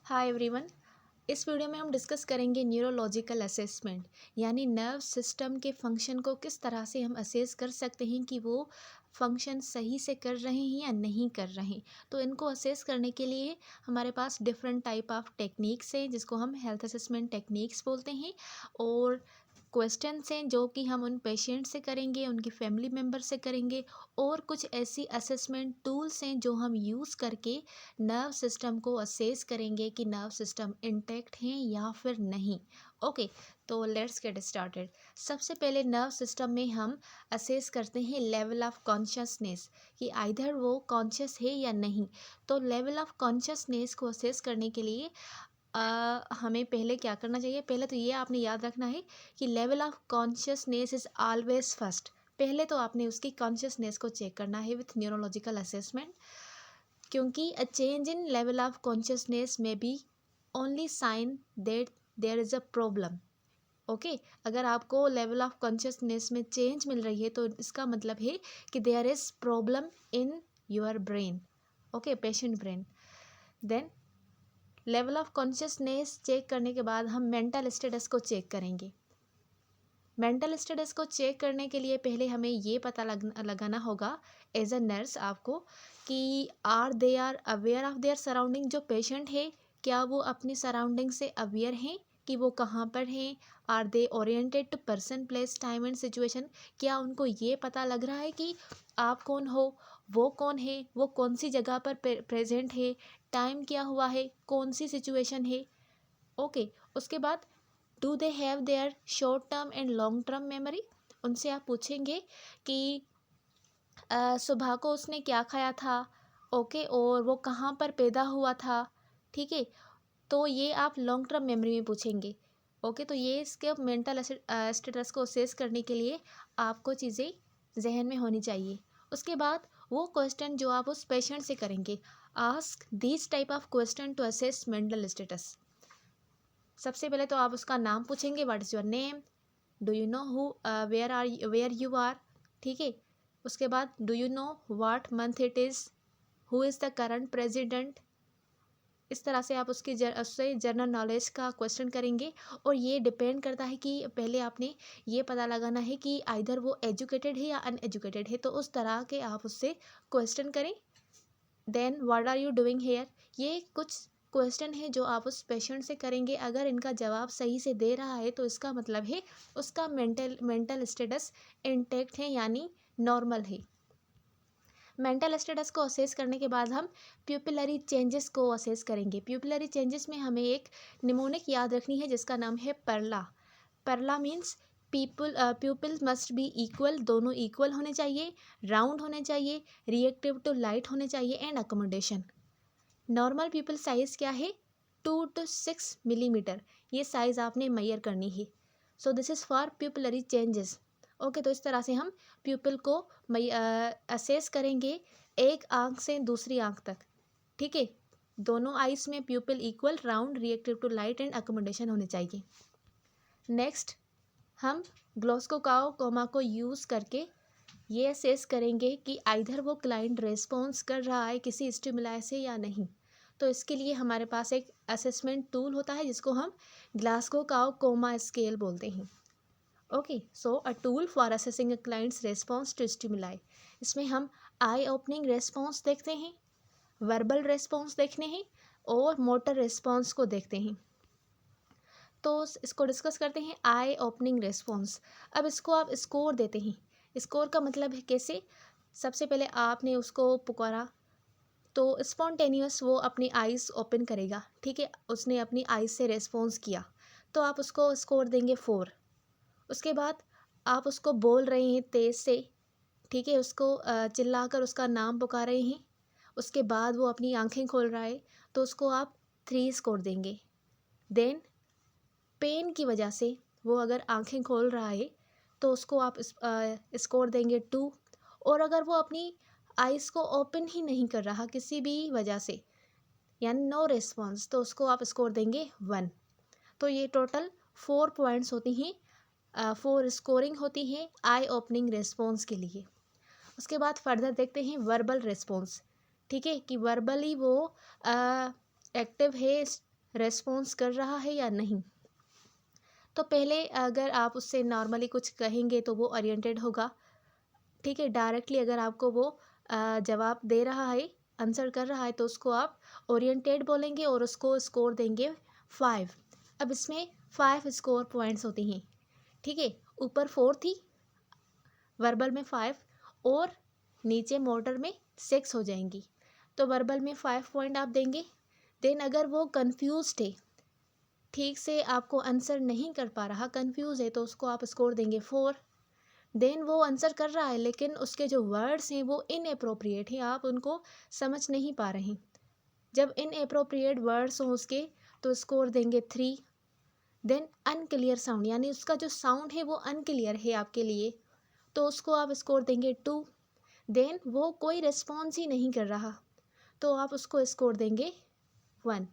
Hi everyone. इस video में हम डिस्कस करेंगे न्यूरोलॉजिकल असेसमेंट, यानी नर्व सिस्टम के फंक्शन को किस तरह से हम असेस कर सकते हैं कि वो फंक्शन सही से कर रहे हैं या नहीं कर रहे हैं। तो इनको असेस करने के लिए हमारे पास डिफरेंट टाइप ऑफ टेक्निक्स हैं जिसको हम हेल्थ असेसमेंट टेक्निक्स बोलते हैं, और क्वेश्चंस हैं जो कि हम उन पेशेंट से करेंगे, उनकी फैमिली मेम्बर से करेंगे, और कुछ ऐसी असेसमेंट टूल्स हैं जो हम यूज़ करके नर्व सिस्टम को असेस करेंगे कि नर्व सिस्टम इंटैक्ट हैं या फिर नहीं। ओके, तो लेट्स गेट स्टार्टेड। सबसे पहले नर्व सिस्टम में हम असेस करते हैं लेवल ऑफ कॉन्शियसनेस, कि आइदर वो कॉन्शियस है या नहीं। तो लेवल ऑफ कॉन्शियसनेस को असेस करने के लिए हमें पहले क्या करना चाहिए। पहले तो ये आपने याद रखना है कि level of consciousness is always first. पहले तो आपने उसकी कॉन्शियसनेस को चेक करना है विथ न्यूरोलॉजिकल असेसमेंट, क्योंकि a change in level of consciousness में be only sign that there is a problem. Okay, अगर आपको लेवल ऑफ कॉन्शियसनेस में चेंज मिल रही है तो इसका मतलब है कि there is problem in your brain. Okay, patient brain. Then level of consciousness check करने के बाद हम मेंटल स्टेटस को चेक करेंगे। मेंटल स्टेटस को चेक करने के लिए पहले हमें ये पता लगाना होगा एज अ नर्स आपको कि they are aware of their surrounding. जो पेशेंट है, क्या वो अपनी सराउंडिंग से अवेयर हैं कि वो कहाँ पर हैं। Are they oriented to person, place, time and situation. क्या उनको ये पता लग रहा है कि आप कौन हो, वो कौन है, वो कौन सी जगह पर प्रेजेंट है, टाइम क्या हुआ है, कौन सी सिचुएशन है। ओके, उसके बाद do they have their short term and long term memory. उनसे आप पूछेंगे कि सुबह को उसने क्या खाया था। ओके, और वो कहाँ पर पैदा हुआ था। ठीक है, तो ये आप लॉन्ग टर्म मेमोरी में पूछेंगे। ओके, तो ये इसके मेंटल स्टेटस को असेस करने के लिए आपको चीज़ें जहन में होनी चाहिए। उसके बाद वो क्वेश्चन जो आप उस पेशेंट से करेंगे, ask this type of question to assess mental status. सबसे पहले तो आप उसका नाम पूछेंगे, what is your name, do you know who where you are. ठीक है, उसके बाद do you know what month it is, who is the current president. इस तरह से आप उससे जनरल नॉलेज का क्वेश्चन करेंगे, और ये डिपेंड करता है कि पहले आपने ये पता लगाना है कि आइदर वो एजुकेटेड है या अनएजुकेटेड है, तो उस तरह के आप उससे क्वेश्चन करें। Then what are you doing here. ये कुछ क्वेश्चन है जो आप उस पेशेंट से करेंगे। अगर इनका जवाब सही से दे रहा है तो इसका मतलब है उसका मेंटल स्टेटस इंटैक्ट है, यानी नॉर्मल है। मेंटल स्टेटस को असेस करने के बाद हम प्यूपिलरी चेंजेस को असेस करेंगे। प्यूपिलरी चेंजेस में हमें एक निमोनिक याद रखनी है जिसका नाम है PERLA. PERLA means pupil must be equal, दोनों इक्वल होने चाहिए, राउंड होने चाहिए, रिएक्टिव टू लाइट होने चाहिए, and accommodation. Normal people size क्या है, 2 to 6 मिलीमीटर। ये साइज़ आपने मेजर करनी है। So this is for pupillary changes. Okay, तो इस तरह से हम प्यूपिल को असेस करेंगे एक आंख से दूसरी आंख तक। ठीक है, दोनों आइज़ में pupil equal, round, reactive to light and accommodation होने चाहिए। नेक्स्ट, हम ग्लोस्कोकाओ कोमा को यूज़ करके ये असेस करेंगे कि आइधर वो क्लाइंट रेस्पॉन्स कर रहा है किसी स्टिमुलाई से या नहीं। तो इसके लिए हमारे पास एक असेसमेंट टूल होता है जिसको हम ग्लासगो कोमा स्केल बोलते हैं। Okay, so a tool for assessing a client's response to stimuli. इसमें हम आई ओपनिंग रेस्पॉन्स देखते हैं, वर्बल रेस्पॉन्स देखते हैं, और मोटर रेस्पॉन्स को देखते हैं। तो इसको डिस्कस करते हैं, आई ओपनिंग रेस्पॉन्स। अब इसको आप स्कोर देते हैं। स्कोर का मतलब है कैसे, सबसे पहले आपने उसको पुकारा तो स्पॉन्टेनियस वो अपनी आइज़ ओपन करेगा। ठीक है, उसने अपनी आइज़ से रेस्पॉन्स किया तो आप उसको स्कोर देंगे 4। उसके बाद आप उसको बोल रहे हैं तेज़ से, ठीक है, उसको चिल्लाकर उसका नाम पुकार रहे हैं, उसके बाद वो अपनी आंखें खोल रहा है तो उसको आप 3 स्कोर देंगे। देन पेन की वजह से वो अगर आंखें खोल रहा है तो उसको आप स्कोर देंगे 2। और अगर वो अपनी आइज़ को ओपन ही नहीं कर रहा किसी भी वजह से, यानी नो रिस्पॉन्स, तो उसको आप स्कोर देंगे 1। तो ये टोटल 4 पॉइंट्स होती हैं, 4 स्कोरिंग होती है आई ओपनिंग रिस्पॉन्स के लिए। उसके बाद फर्दर देखते हैं वर्बल रिस्पॉन्स। ठीक है, कि वर्बली वो एक्टिव है रेस्पॉन्स कर रहा है या नहीं। तो पहले अगर आप उससे नॉर्मली कुछ कहेंगे तो वो ओरिएंटेड होगा, ठीक है। डायरेक्टली अगर आपको वो जवाब दे रहा है, आंसर कर रहा है, तो उसको आप ओरिएंटेड बोलेंगे और उसको स्कोर देंगे 5। अब इसमें 5 स्कोर पॉइंट्स होते हैं, ठीक है। ऊपर 4 थी, वर्बल में 5 और नीचे मोटर में 6 हो जाएंगी। तो वर्बल में 5 पॉइंट आप देंगे। देन अगर वो कंफ्यूज्ड है, ठीक से आपको आंसर नहीं कर पा रहा, कंफ्यूज है, तो उसको आप स्कोर देंगे 4। देन वो आंसर कर रहा है लेकिन उसके जो वर्ड्स हैं वो इनएप्रोप्रिएट हैं, आप उनको समझ नहीं पा रहे हैं। जब इनएप्रोप्रिएट वर्ड्स हों उसके, तो स्कोर देंगे 3। देन अनक्लियर साउंड, यानी उसका जो साउंड है वो अनक्लियर है आपके लिए, तो उसको आप स्कोर देंगे 2। देन वो कोई रिस्पॉन्स ही नहीं कर रहा, तो आप उसको स्कोर देंगे 1,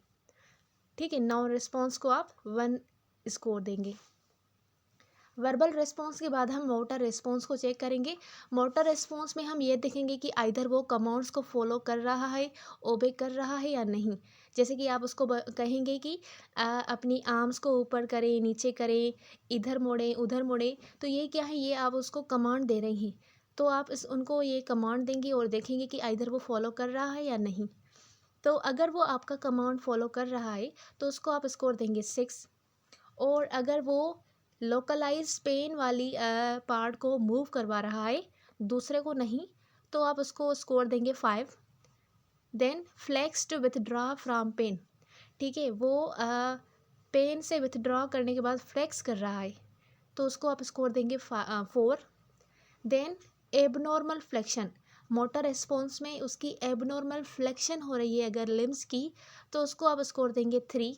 ठीक है। नॉन रिस्पॉन्स को आप 1 स्कोर देंगे। वर्बल रिस्पॉन्स के बाद हम मोटर रिस्पॉन्स को चेक करेंगे। मोटर रिस्पॉन्स में हम ये देखेंगे कि आइदर वो कमांड्स को फॉलो कर रहा है, ओबे कर रहा है या नहीं। जैसे कि आप उसको कहेंगे कि अपनी आर्म्स को ऊपर करें, नीचे करें, इधर मोड़ें, उधर मोड़ें, तो ये क्या है, ये आप उसको कमांड दे रहे हैं। तो आप उनको ये कमांड देंगे और देखेंगे कि आइदर वो फॉलो कर रहा है या नहीं। तो अगर वो आपका कमांड फॉलो कर रहा है तो उसको आप स्कोर देंगे 6। और अगर वो लोकलाइज पेन वाली पार्ट को मूव करवा रहा है, दूसरे को नहीं, तो आप उसको स्कोर देंगे 5। Then flex to withdraw from pain, ठीक है, वो पेन से विथड्रॉ करने के बाद फ्लेक्स कर रहा है, तो उसको आप स्कोर देंगे 4। Then abnormal flexion, motor response में उसकी एबनॉर्मल फ्लेक्शन हो रही है अगर लिम्स की, तो उसको आप स्कोर देंगे 3।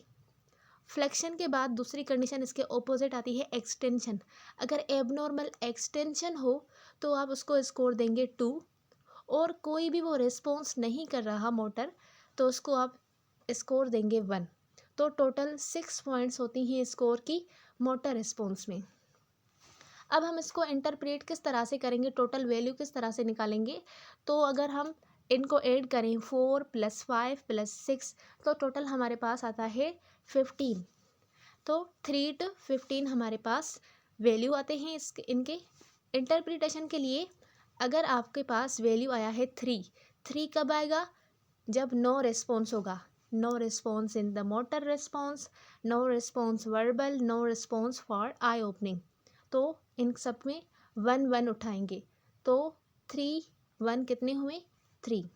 फ्लेक्शन के बाद दूसरी कंडीशन इसके ऑपोजिट आती है, एक्सटेंशन। अगर एबनॉर्मल एक्सटेंशन हो तो आप उसको स्कोर देंगे 2। और कोई भी वो रिस्पॉन्स नहीं कर रहा मोटर, तो उसको आप स्कोर देंगे 1। तो टोटल 6 पॉइंट्स होती हैं स्कोर की मोटर रिस्पॉन्स में। अब हम इसको इंटरप्रेट किस तरह से करेंगे, टोटल वैल्यू किस तरह से निकालेंगे। तो अगर हम इनको ऐड करें 4 + 5 + 6, तो टोटल हमारे पास आता है 15। तो 3 to 15 हमारे पास वैल्यू आते हैं इनके इंटरप्रिटेशन के लिए। अगर आपके पास वैल्यू आया है 3 कब आएगा, जब नो रिस्पॉन्स होगा। No response in the motor response, no response verbal, no response for eye opening, तो इन सब में 1 1 उठाएंगे, तो 3 1 कितने हुए, 3।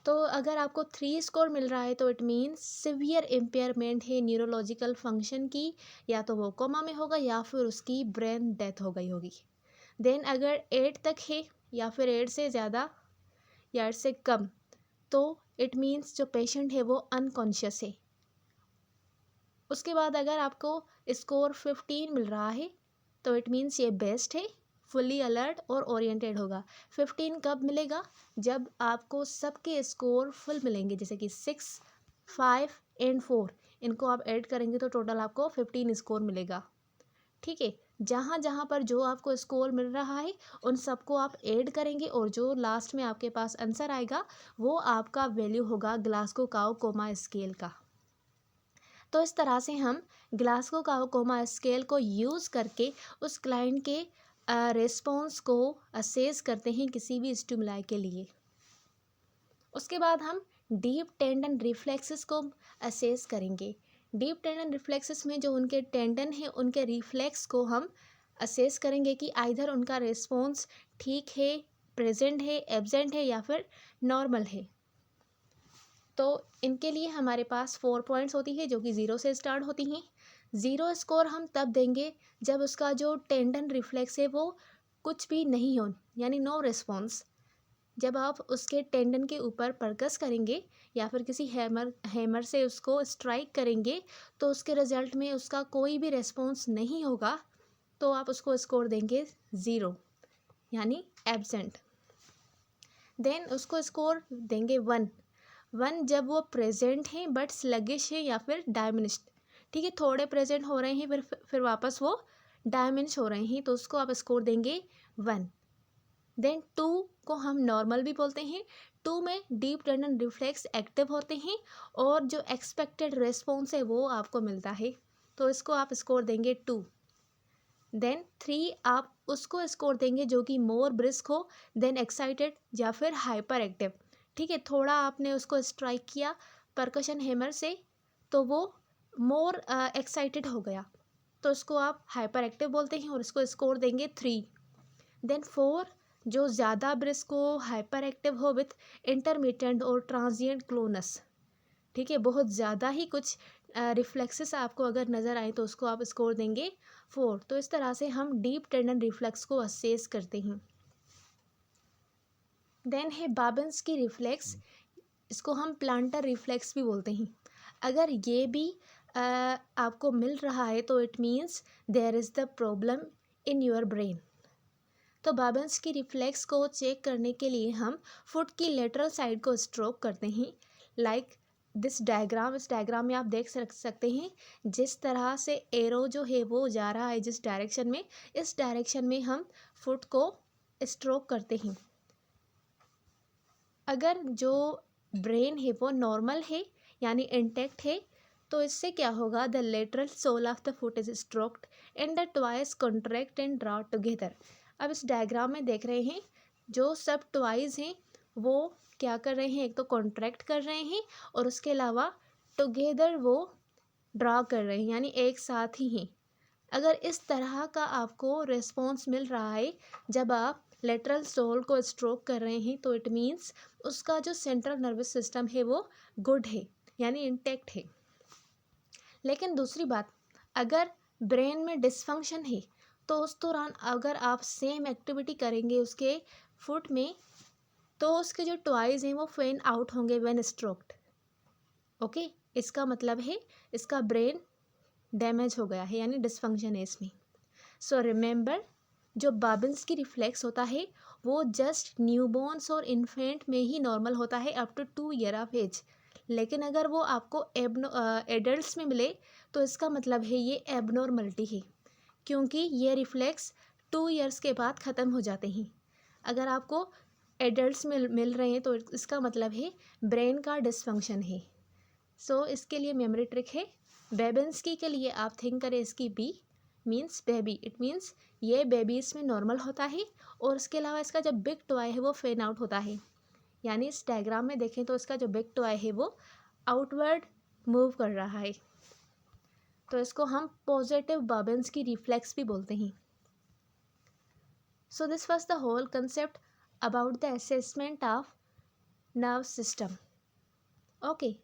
तो अगर आपको 3 स्कोर मिल रहा है तो इट मीन्स सिवियर इम्पेयरमेंट है न्यूरोलॉजिकल फंक्शन की, या तो वो कोमा में होगा या फिर उसकी ब्रेन डेथ हो गई होगी। देन अगर 8 तक है या फिर 8 से ज़्यादा या 8 से कम, तो इट मीन्स जो पेशेंट है वो अनकॉन्शियस है। उसके बाद अगर आपको स्कोर 15 मिल रहा है तो इट मीन्स ये बेस्ट है, फुली अलर्ट और ओरिएंटेड होगा। 15 कब मिलेगा, जब आपको सबके स्कोर फुल मिलेंगे, जैसे कि 6 5 एंड 4, इनको आप ऐड करेंगे तो टोटल आपको 15 स्कोर मिलेगा, ठीक है। जहाँ जहाँ पर जो आपको स्कोर मिल रहा है उन सबको आप ऐड करेंगे और जो लास्ट में आपके पास आंसर आएगा वो आपका वैल्यू होगा ग्लासगो कोमा स्केल का। तो इस तरह से हम ग्लासगो कोमा स्केल को यूज़ करके उस क्लाइंट के रिस्पॉन्स को असेस करते हैं किसी भी स्टिमुलाई के लिए। उसके बाद हम डीप टेंडन रिफ्लेक्सेस को असेस करेंगे। डीप टेंडन रिफ्लेक्सेस में जो उनके टेंडन है उनके रिफ्लेक्स को हम असेस करेंगे कि आइधर उनका रिस्पॉन्स ठीक है, प्रेजेंट है, एब्सेंट है या फिर नॉर्मल है। तो इनके लिए हमारे पास 4 पॉइंट्स होती है जो कि 0 से स्टार्ट होती हैं। 0 स्कोर हम तब देंगे जब उसका जो टेंडन रिफ्लेक्स है वो कुछ भी नहीं हो, यानी नो रिस्पॉन्स। जब आप उसके टेंडन के ऊपर परकस करेंगे या फिर किसी हैमर से उसको स्ट्राइक करेंगे तो उसके रिजल्ट में उसका कोई भी रिस्पॉन्स नहीं होगा, तो आप उसको स्कोर देंगे 0, यानी एब्सेंट। देन उसको स्कोर देंगे 1 जब वो प्रेजेंट हैं बट स्लगिश है या फिर डायमिनिश्ड, ठीक है, थोड़े प्रेजेंट हो रहे हैं फिर वापस वो डायमिनिश हो रहे हैं, तो उसको आप स्कोर देंगे 1। देन 2 को हम नॉर्मल भी बोलते हैं। 2 में डीप टेंडन रिफ्लेक्स एक्टिव होते हैं और जो एक्सपेक्टेड रिस्पॉन्स है वो आपको मिलता है, तो इसको आप स्कोर देंगे 2। देन 3 आप उसको स्कोर देंगे जो कि मोर ब्रिस्क हो देन एक्साइटेड या फिर हाइपर एक्टिव। ठीक है, थोड़ा आपने उसको स्ट्राइक किया परकशन हैमर से तो वो मोर एक्साइटेड हो गया, तो उसको आप हाइपर एक्टिव बोलते हैं और इसको स्कोर देंगे 3। देन 4 जो ज़्यादा ब्रिस्क हो, हाइपर एक्टिव हो विथ इंटरमिटेंट और ट्रांजिएंट क्लोनस। ठीक है, बहुत ज़्यादा ही कुछ रिफ्लेक्सेस आपको अगर नज़र आए तो उसको आप स्कोर देंगे 4। तो इस तरह से हम डीप टेंडन रिफ्लेक्स को असेस करते हैं। देन है बाबिन्स की रिफ्लेक्स, इसको हम प्लांटर रिफ्लेक्स भी बोलते हैं। अगर ये भी आपको मिल रहा है तो it means there is the problem in your brain. तो बाबिन्स की रिफ्लेक्स को चेक करने के लिए हम फुट की लेटरल साइड को स्ट्रोक करते हैं लाइक दिस डायग्राम। इस डायग्राम में आप देख सकते हैं जिस तरह से एरो जो है वो जा रहा है जिस डायरेक्शन में, इस डायरेक्शन में हम फुट को स्ट्रोक करते हैं। अगर जो ब्रेन है वो नॉर्मल है यानी इंटैक्ट है तो इससे क्या होगा, the lateral sole of the foot is stroked and the toes contract and draw together. अब इस डायग्राम में देख रहे हैं जो सब ट्वाइस हैं वो क्या कर रहे हैं, एक तो कॉन्ट्रैक्ट कर रहे हैं और उसके अलावा टुगेदर वो ड्रा कर रहे हैं यानी एक साथ ही हैं। अगर इस तरह का आपको रिस्पॉन्स मिल रहा है जब आप लेटरल सोल को स्ट्रोक कर रहे हैं तो इट मीन्स उसका जो सेंट्रल नर्वस सिस्टम है वो गुड है यानी इंटैक्ट है। लेकिन दूसरी बात, अगर ब्रेन में डिसफंक्शन है तो उस दौरान अगर आप सेम एक्टिविटी करेंगे उसके फुट में तो उसके जो ट्वाइस हैं वो फेन आउट होंगे व्हेन स्ट्रोक्ड। ओके, इसका मतलब है इसका ब्रेन डैमेज हो गया है यानी डिसफंक्शन है इसमें। सो रिमेंबर, जो बाबिन्स की रिफ्लेक्स होता है वो जस्ट न्यूबॉर्न्स और इन्फेंट में ही नॉर्मल होता है up to 2 year of age. लेकिन अगर वो आपको एडल्ट्स में मिले तो इसका मतलब है ये एबनॉर्मलिटी है, क्योंकि ये रिफ्लेक्स 2 ईयर्स के बाद ख़त्म हो जाते हैं। अगर आपको एडल्ट्स में मिल रहे हैं तो इसका मतलब है ब्रेन का डिसफंक्शन है। सो इसके लिए मेमोरी ट्रिक है, बेबिन्स्की के लिए आप थिंक करें इसकी b means baby, it means ये बेबीज़ में नॉर्मल होता है और उसके अलावा इसका जो बिग टॉय है वो फेन आउट होता है। यानी इस डायग्राम में देखें तो इसका जो बिग टॉय है वो आउटवर्ड मूव कर रहा है, तो इसको हम पॉजिटिव बाबिन्स की रिफ्लेक्स भी बोलते हैं। So this was the whole concept about the assessment of nerve system. Okay,